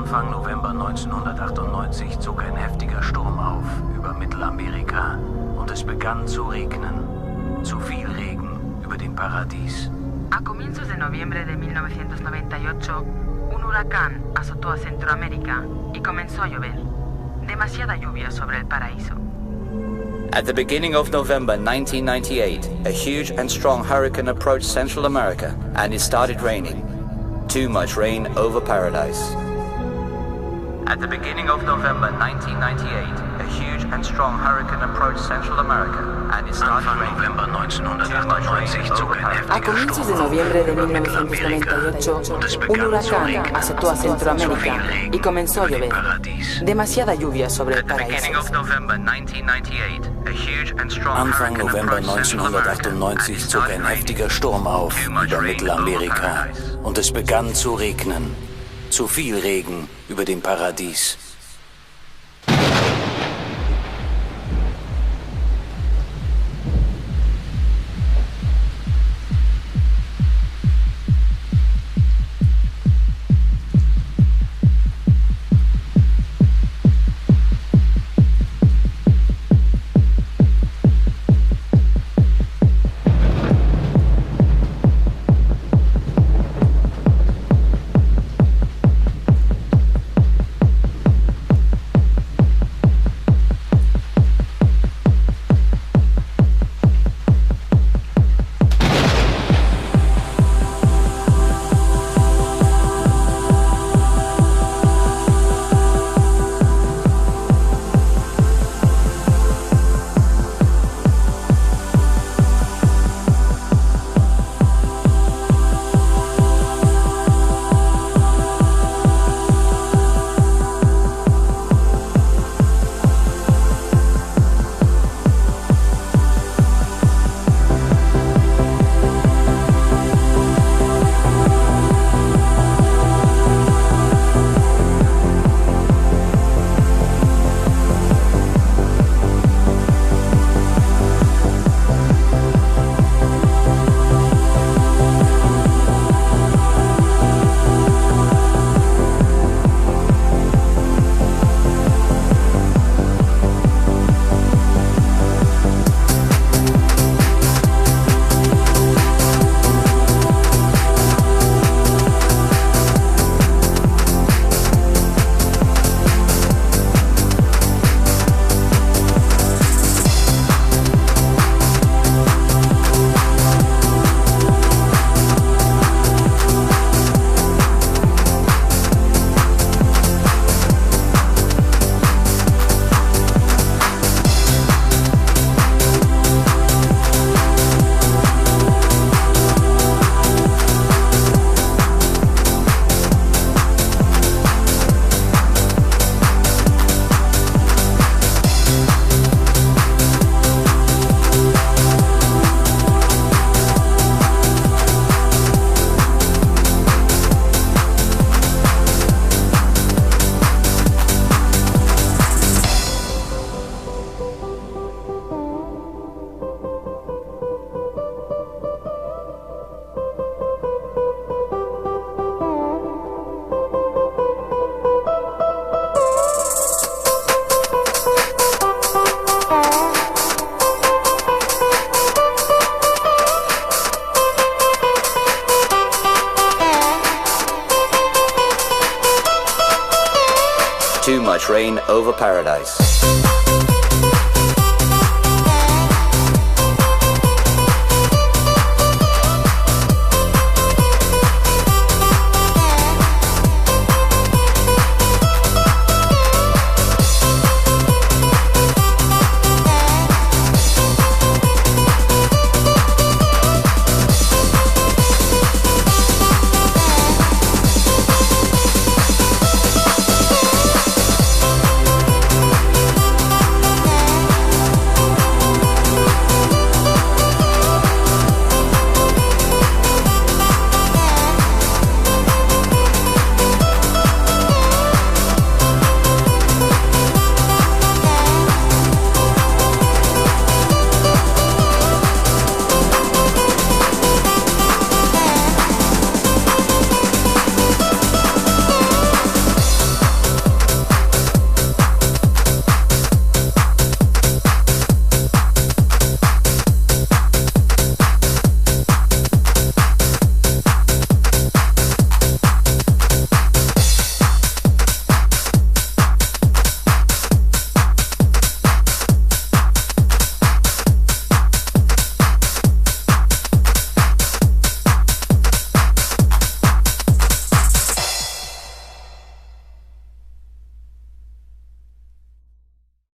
Anfang November 1998 zog ein heftiger Sturm auf über Mittelamerika und es begann zu regnen. Zu viel Regen über dem Paradies. A comienzos de noviembre de 1998, un huracán azotó a Centroamérica y comenzó a llover. Demasiada lluvia sobre el paraíso. At the beginning of November 1998, a huge and strong hurricane approached Central America and it started raining. Too much rain over paradise. At the beginning of November 1998, a huge and strong hurricane approached Central America and it started raining. November 1998 zog ein A heftiger comienzos de Sturm noviembre de über Mittelamerika 1998, und es un begann zu huracán regnen. azotó a Centroamérica y comenzó a llover. Demasiada lluvia sobre el At the beginning paraíso. of November 1998, a huge and strong Anfang hurricane November approached Central America and 1998 it zog started ein raining. heftiger Sturm auf Too much über rain Mittelamerika over paradise. und es begann zu regnen. Zu viel Regen über dem Paradies. Too much rain over paradise.